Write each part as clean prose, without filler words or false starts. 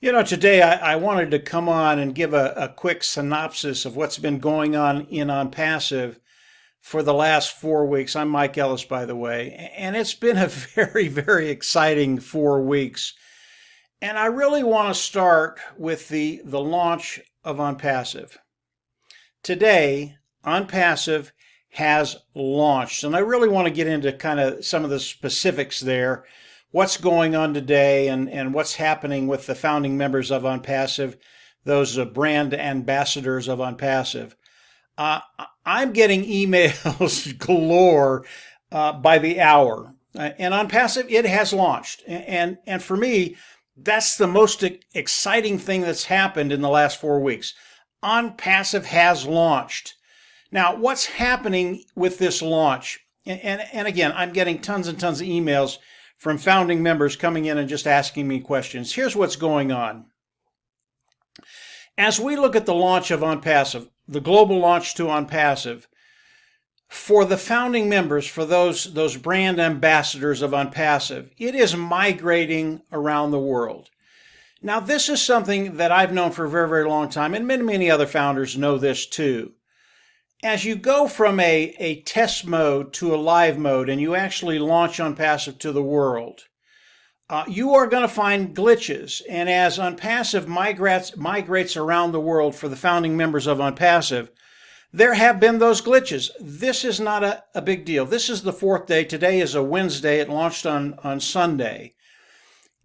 Today I wanted to come on and give a quick synopsis of what's been going on in OnPassive for the last 4 weeks. I'm Mike Ellis, by the way, and it's been a very, very exciting 4 weeks. And I really want to start with the launch of OnPassive. Today, OnPassive has launched, and I really want to get into kind of some of the specifics there, what's going on today and what's happening with the founding members of OnPassive, those brand ambassadors of OnPassive. I'm getting emails galore by the hour. And OnPassive, it has launched. And for me, that's the most exciting thing that's happened in the last 4 weeks. OnPassive has launched. Now, what's happening with this launch? And again, I'm getting tons and tons of emails from founding members coming in and just asking me questions. Here's what's going on. As we look at the launch of OnPassive, the global launch to OnPassive, for the founding members, for those brand ambassadors of OnPassive, it is migrating around the world. Now, this is something that I've known for a very, very long time, and many, many other founders know this too. As you go from a test mode to a live mode and you actually launch OnPassive to the world, you are going to find glitches. And as OnPassive migrates around the world for the founding members of OnPassive, there have been those glitches. This is not a big deal. This is the fourth day. Today is a Wednesday. It launched on Sunday.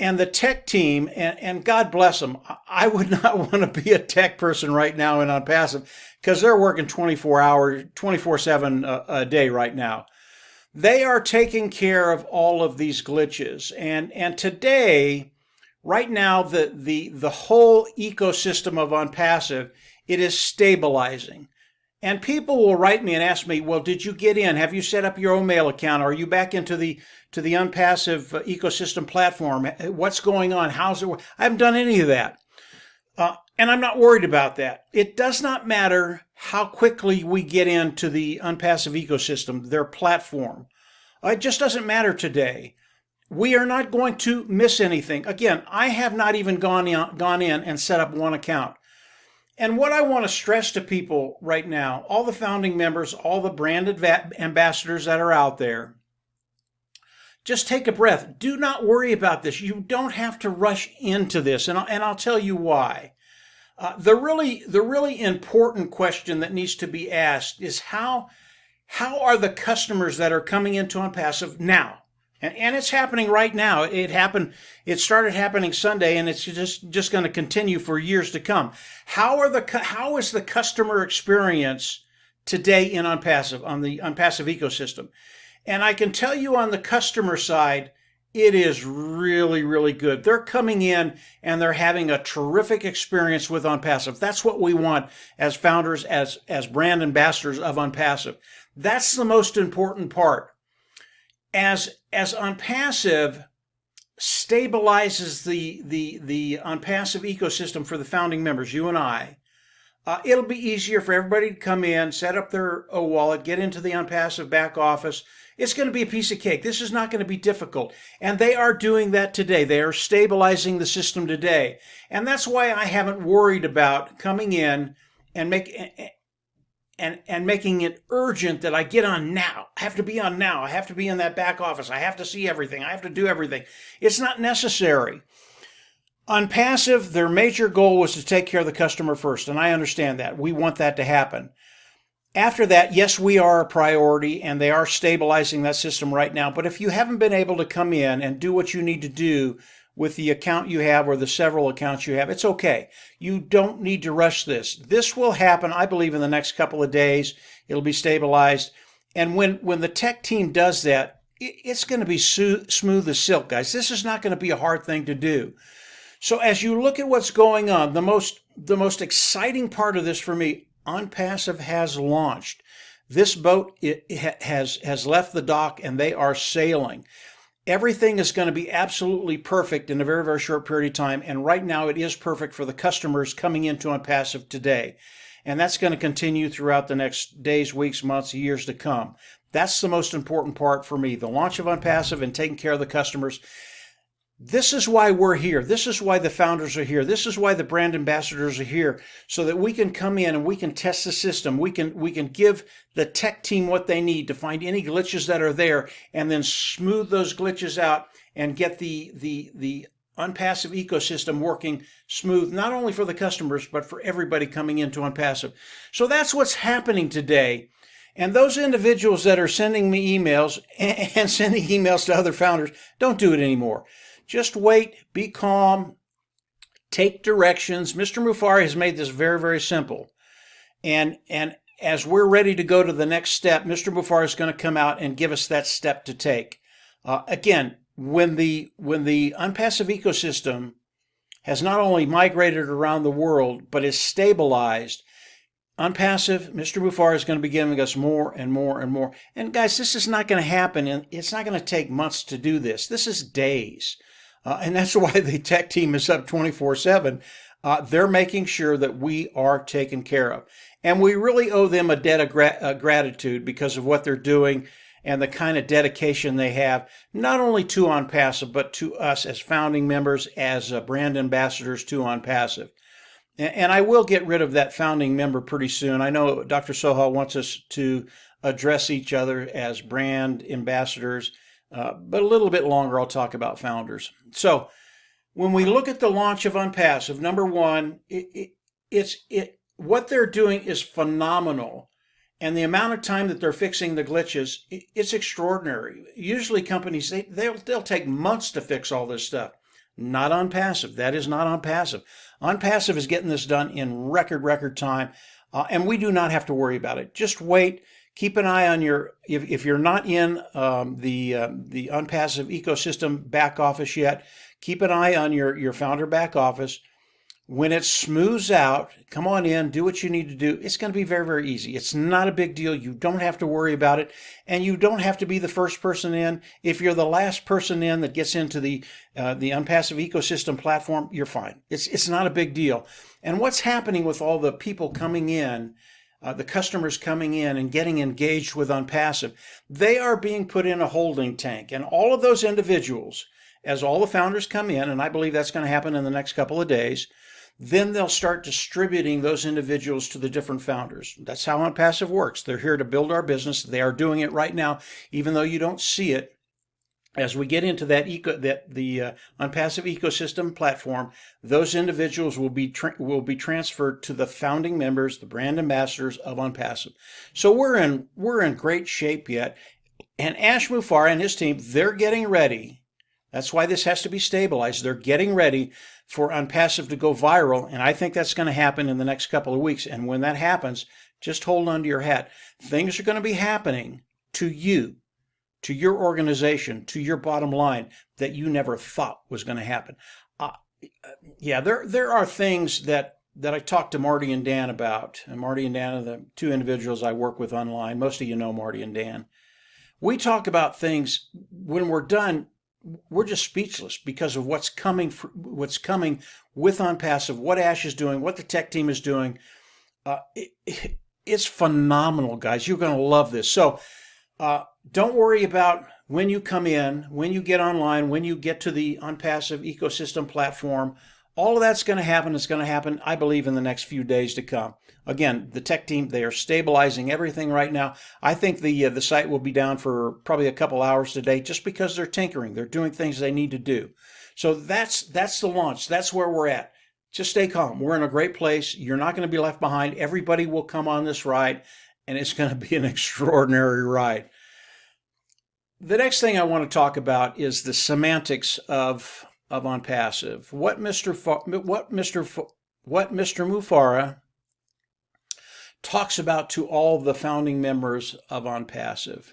And the tech team, and God bless them, I would not want to be a tech person right now in OnPassive because they're working 24/7 a day right now. They are taking care of all of these glitches. And today, right now, the whole ecosystem of OnPassive, it is stabilizing. And people will write me and ask me, well, did you get in? Have you set up your own account? Are you back into the OnPassive ecosystem platform? What's going on? How's it work? I haven't done any of that. And I'm not worried about that. It does not matter how quickly we get into the OnPassive ecosystem, their platform. It just doesn't matter today. We are not going to miss anything. Again, I have not even gone in and set up one account. And what I want to stress to people right now, all the founding members, all the brand ambassadors that are out there, just take a breath. Do not worry about this. You don't have to rush into this, and I'll tell you why. The really important question that needs to be asked is how are the customers that are coming into OnPassive now? And it's happening right now. It started happening Sunday, and it's just going to continue for years to come. How is the customer experience today in OnPassive, on the OnPassive ecosystem? And I can tell you on the customer side, it is really, really good. They're coming in and they're having a terrific experience with OnPassive. That's what we want as founders, as brand ambassadors of OnPassive. That's the most important part. As OnPassive stabilizes the OnPassive ecosystem for the founding members, you and I, it'll be easier for everybody to come in, set up their wallet, get into the OnPassive back office. It's going to be a piece of cake. This is not going to be difficult. And they are doing that today. They are stabilizing the system today. And that's why I haven't worried about coming in and making it urgent that I get on now. I have to be on now. I have to be in that back office. I have to see everything. I have to do everything. It's not necessary. OnPassive, their major goal was to take care of the customer first, and I understand that. We want that to happen. After that, yes, we are a priority, and they are stabilizing that system right now. But if you haven't been able to come in and do what you need to do with the account you have or the several accounts you have, it's okay. You don't need to rush this. This will happen, I believe, in the next couple of days. It'll be stabilized. And when the tech team does that, it's going to be smooth as silk, guys. This is not going to be a hard thing to do. So as you look at what's going on, the most exciting part of this for me, OnPassive has launched. This boat has left the dock and they are sailing. Everything is going to be absolutely perfect in a very, very short period of time. And right now it is perfect for the customers coming into OnPassive today. And that's going to continue throughout the next days, weeks, months, years to come. That's the most important part for me, the launch of OnPassive and taking care of the customers. This is why we're here. This is why the founders are here. This is why the brand ambassadors are here, so that we can come in and we can test the system. We can give the tech team what they need to find any glitches that are there, and then smooth those glitches out and get the ONPASSIVE ecosystem working smooth, not only for the customers, but for everybody coming into ONPASSIVE. So that's what's happening today. And those individuals that are sending me emails and sending emails to other founders, don't do it anymore. Just wait, be calm, take directions. Mr. Mufareh has made this very, very simple. And as we're ready to go to the next step, Mr. Mufareh is going to come out and give us that step to take. Again, when the ONPASSIVE ecosystem has not only migrated around the world, but is stabilized, ONPASSIVE, Mr. Mufareh is going to be giving us more and more and more. And guys, this is not going to happen, and it's not going to take months to do this. This is days. And that's why the tech team is up 24/7. They're making sure that we are taken care of. And we really owe them a debt of gratitude because of what they're doing and the kind of dedication they have, not only to ONPASSIVE, but to us as founding members, as brand ambassadors to ONPASSIVE. And I will get rid of that founding member pretty soon. I know Dr. Soha wants us to address each other as brand ambassadors, but a little bit longer I'll talk about founders. So when we look at the launch of ONPASSIVE, number one, what they're doing is phenomenal. And the amount of time that they're fixing the glitches, it's extraordinary. Usually companies, they'll take months to fix all this stuff. Not ONPASSIVE. That is not ONPASSIVE. ONPASSIVE is getting this done in record time, and we do not have to worry about it. Just wait. Keep an eye on if you're not in the ONPASSIVE ecosystem back office yet, keep an eye on your founder back office. When it smooths out, come on in, do what you need to do. It's going to be very, very easy. It's not a big deal. You don't have to worry about it, and you don't have to be the first person in. If you're the last person in that gets into the ONPASSIVE ecosystem platform, you're fine. It's not a big deal. And what's happening with all the people coming in, the customers coming in and getting engaged with ONPASSIVE, they are being put in a holding tank, and all of those individuals, as all the founders come in, and I believe that's going to happen in the next couple of days, then they'll start distributing those individuals to the different founders. That's how ONPASSIVE works. They're here to build our business. They are doing it right now, even though you don't see it. As we get into the ONPASSIVE ecosystem platform, those individuals will be transferred to the founding members, the brand ambassadors of ONPASSIVE. So we're in great shape yet. And Ash Mufareh and his team, they're getting ready. That's why this has to be stabilized. They're getting ready for ONPASSIVE to go viral, and I think that's going to happen in the next couple of weeks. And when that happens, just hold on to your hat. Things are going to be happening to you, to your organization, to your bottom line that you never thought was going to happen. Yeah, there are things that I talked to Marty and Dan about. And Marty and Dan are the two individuals I work with online. Most of you know Marty and Dan. We talk about things when we're done. We're just speechless because of what's coming with ONPASSIVE, what Ash is doing, what the tech team is doing. It's phenomenal, guys. You're going to love this. So don't worry about when you come in, when you get online, when you get to the ONPASSIVE ecosystem platform. All of that's going to happen. It's going to happen, I believe, in the next few days to come. Again, the tech team, they are stabilizing everything right now. I think the site will be down for probably a couple hours today just because they're tinkering. They're doing things they need to do. So that's the launch. That's where we're at. Just stay calm. We're in a great place. You're not going to be left behind. Everybody will come on this ride, and it's going to be an extraordinary ride. The next thing I want to talk about is the semantics of ONPASSIVE. What Mr. Mufareh talks about to all the founding members of ONPASSIVE.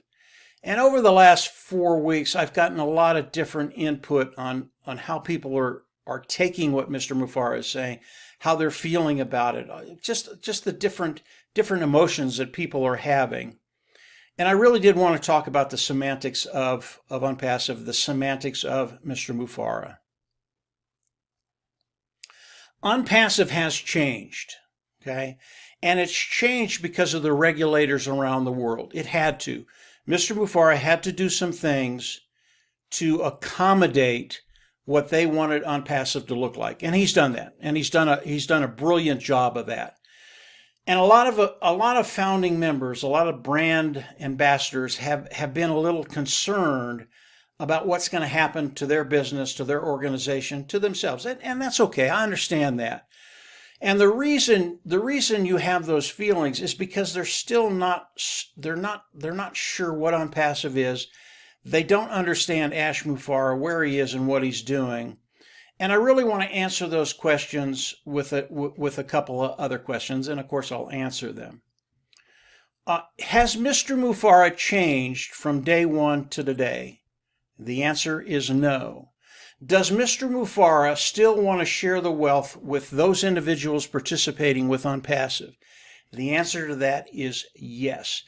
And over the last 4 weeks, I've gotten a lot of different input on how people are taking what Mr. Mufareh is saying, how they're feeling about it, just the different emotions that people are having. And I really did want to talk about the semantics of ONPASSIVE, the semantics of Mr. Mufareh. ONPASSIVE has changed, okay? And it's changed because of the regulators around the world. It had to. Mr. Mufareh had to do some things to accommodate what they wanted ONPASSIVE to look like. And he's done that. And he's done a brilliant job of that. And a lot of founding members, a lot of brand ambassadors have been a little concerned about what's going to happen to their business, to their organization, to themselves. And that's okay. I understand that. And the reason you have those feelings is because they're not sure what ONPASSIVE is. They don't understand Ash Mufareh, where he is and what he's doing. And I really want to answer those questions with a couple of other questions, and of course I'll answer them. Has Mr. Mufareh changed from day one to today? The answer is no. Does Mr. Mufareh still want to share the wealth with those individuals participating with ONPASSIVE? The answer to that is yes.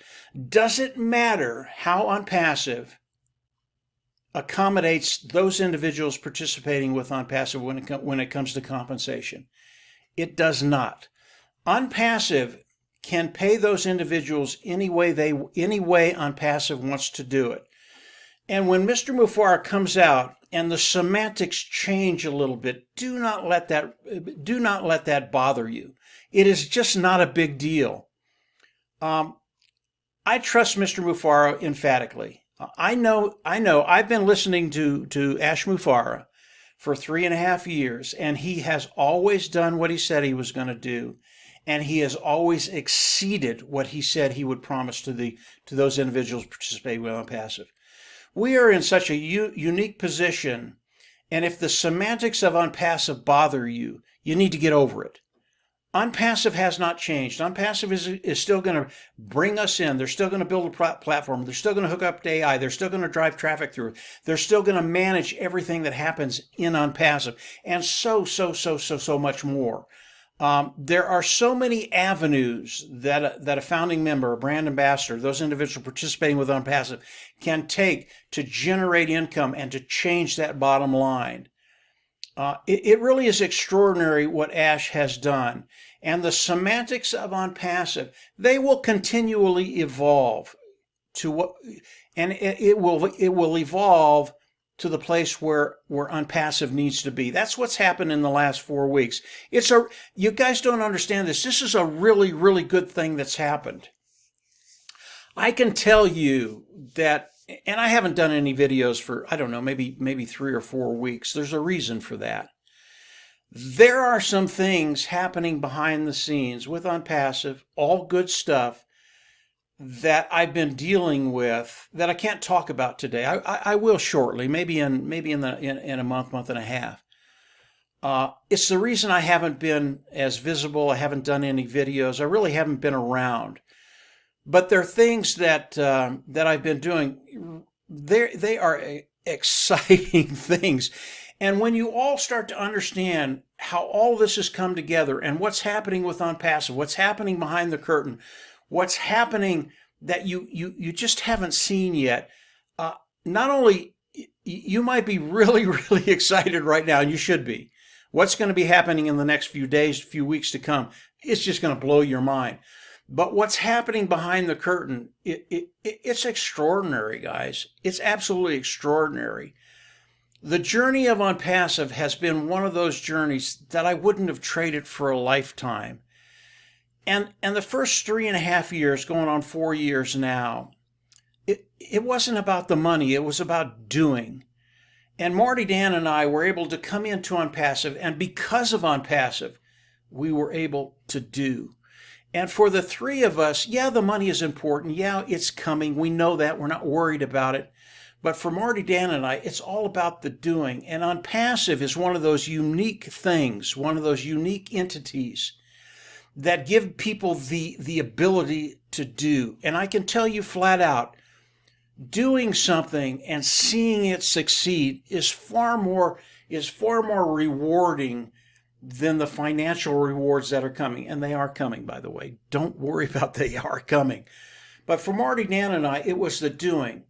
Does it matter how ONPASSIVE accommodates those individuals participating with ONPASSIVE when it comes to compensation? It does not. ONPASSIVE can pay those individuals any way ONPASSIVE wants to do it. And when Mr. Mufareh comes out and the semantics change a little bit, do not let that bother you. It is just not a big deal. I trust Mr. Mufareh emphatically. I know. I've been listening to Ash Mufareh for 3.5 years, and he has always done what he said he was going to do, and he has always exceeded what he said he would promise to those individuals participating with ONPASSIVE. We are in such a unique position, and if the semantics of ONPASSIVE bother you, you need to get over it. ONPASSIVE has not changed. ONPASSIVE is still going to bring us in. They're still going to build a platform. They're still going to hook up to AI. They're still going to drive traffic through it. They're still going to manage everything that happens in ONPASSIVE, and so much more. There are so many avenues that a founding member, a brand ambassador, those individuals participating with ONPASSIVE can take to generate income and to change that bottom line. It really is extraordinary what Ash has done. And the semantics of ONPASSIVE, they will continually evolve to what, and it will evolve to the place where ONPASSIVE needs to be. That's what's happened in the last 4 weeks. You guys don't understand this. This is a really, really good thing that's happened. I can tell you that, and I haven't done any videos for, I don't know, maybe 3 or 4 weeks. There's a reason for that. There are some things happening behind the scenes with ONPASSIVE, all good stuff, that I've been dealing with that I can't talk about today. I will shortly, maybe in a month and a half. It's the reason I haven't been as visible. I haven't done any videos. I really haven't been around. But there are things that I've been doing. They are exciting things. And when you all start to understand how all this has come together and what's happening with ONPASSIVE, what's happening behind the curtain, what's happening that you just haven't seen yet, not only you might be really, really excited right now, and you should be. What's going to be happening in the next few days, few weeks to come, it's just going to blow your mind. But what's happening behind the curtain, it's extraordinary, guys. It's absolutely extraordinary. The journey of ONPASSIVE has been one of those journeys that I wouldn't have traded for a lifetime. And the first 3.5 years, going on 4 years now, it wasn't about the money. It was about doing. And Marty, Dan, and I were able to come into ONPASSIVE, and because of ONPASSIVE, we were able to do. And for the three of us, yeah, the money is important. Yeah, it's coming. We know that. We're not worried about it. But for Marty, Dan, and I, it's all about the doing. And ONPASSIVE is one of those unique things, one of those unique entities that give people the ability to do. And I can tell you flat out, doing something and seeing it succeed is far more rewarding than the financial rewards that are coming. And they are coming, by the way. Don't worry about they are coming. But for Marty, Dan, and I, it was the doing.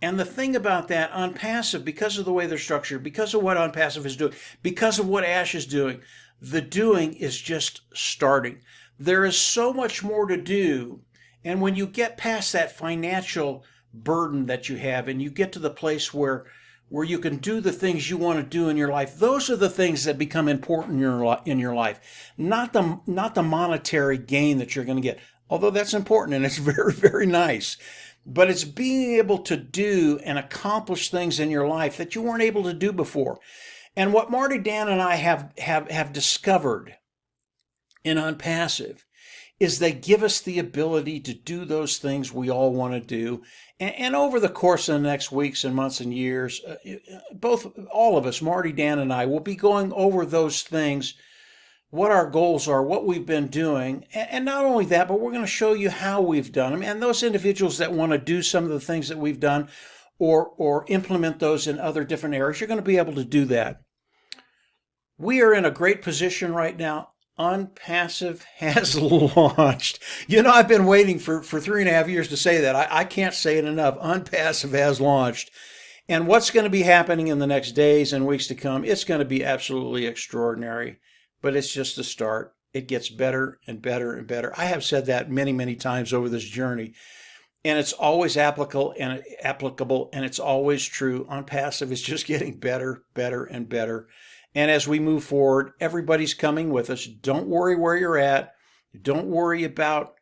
And the thing about that, ONPASSIVE, because of the way they're structured, because of what ONPASSIVE is doing, because of what Ash is doing, the doing is just starting. There is so much more to do. And when you get past that financial burden that you have, and you get to the place where where you can do the things you want to do in your life. Those are the things that become important in your life, not the monetary gain that you're going to get. Although that's important and it's very, very nice. But it's being able to do and accomplish things in your life that you weren't able to do before. And what Marty, Dan, and I have discovered in ONPASSIVE is they give us the ability to do those things we all want to do. And over the course of the next weeks and months and years, all of us, Marty, Dan, and I, will be going over those things, what our goals are, what we've been doing. And not only that, but we're going to show you how we've done them. And those individuals that want to do some of the things that we've done or implement those in other different areas, you're going to be able to do that. We are in a great position right now. ONPASSIVE has launched. You know, I've been waiting for 3.5 years to say that. I can't say it enough. ONPASSIVE has launched. And what's going to be happening in the next days and weeks to come, it's going to be absolutely extraordinary. But it's just the start. It gets better and better and better. I have said that many, many times over this journey. And it's always applicable, and it's always true. ONPASSIVE is just getting better, better, and better. And as we move forward, everybody's coming with us. Don't worry where you're at. Don't worry about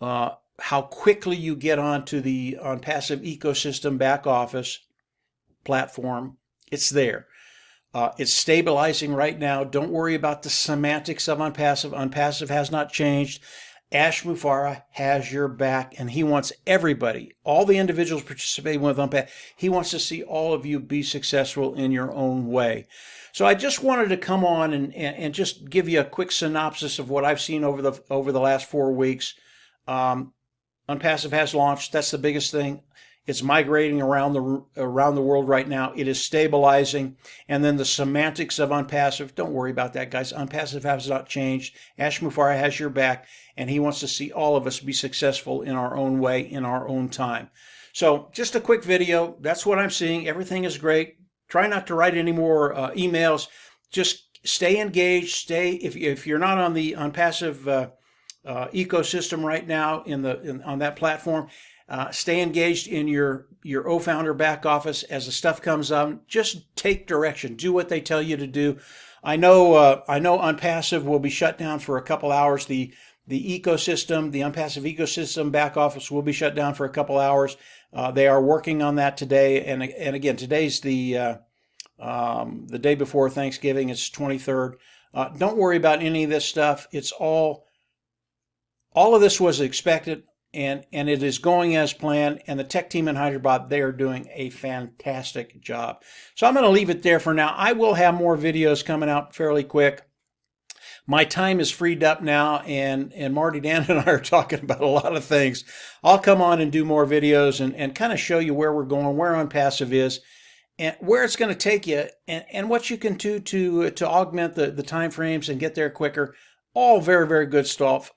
how quickly you get onto the ONPASSIVE ecosystem back office platform. It's there. It's stabilizing right now. Don't worry about the semantics of ONPASSIVE. ONPASSIVE has not changed. Ash Mufareh has your back, and he wants everybody, all the individuals participating with ONPASSIVE, he wants to see all of you be successful in your own way. So I just wanted to come on and just give you a quick synopsis of what I've seen over the last 4 weeks. ONPASSIVE has launched. That's the biggest thing. It's migrating around the world right now. It is stabilizing. And then the semantics of ONPASSIVE, don't worry about that, guys. ONPASSIVE has not changed. Ash Mufareh has your back, and he wants to see all of us be successful in our own way, in our own time. So just a quick video. That's what I'm seeing. Everything is great. Try not to write any more emails. Just stay engaged. If you're not on the ONPASSIVE ecosystem right now on that platform, stay engaged in your OFounder back office as the stuff comes up. Just take direction. Do what they tell you to do. I know ONPASSIVE will be shut down for a couple hours. The ecosystem, the ONPASSIVE ecosystem back office will be shut down for a couple hours. They are working on that today, and again, today's the day before Thanksgiving. It's 23rd. Don't worry about any of this stuff. It's all of this was expected, and it is going as planned. And the tech team in Hyderabad, they are doing a fantastic job. So I'm going to leave it there for now. I will have more videos coming out fairly quick. My time is freed up now, and Marty, Dan, and I are talking about a lot of things. I'll come on and do more videos and kind of show you where we're going, where ONPASSIVE is, and where it's going to take you, and what you can do to augment the time frames and get there quicker. All very, very good stuff.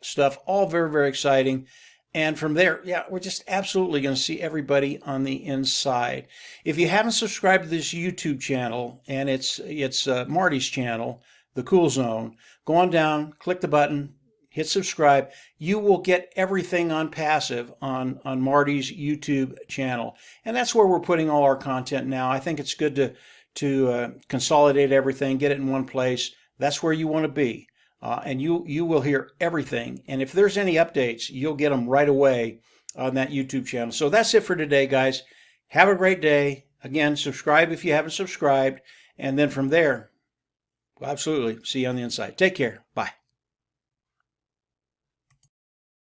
All very, very exciting. And from there, yeah, we're just absolutely going to see everybody on the inside. If you haven't subscribed to this YouTube channel, and it's Marty's channel, The Cool Zone, go on down, click the button, hit subscribe. You will get everything ONPASSIVE on Marty's YouTube channel. And that's where we're putting all our content now. I think it's good to consolidate everything, get it in one place. That's where you want to be. And you will hear everything. And if there's any updates, you'll get them right away on that YouTube channel. So that's it for today, guys. Have a great day. Again, subscribe if you haven't subscribed. And then from there, absolutely, see you on the inside. Take care. Bye.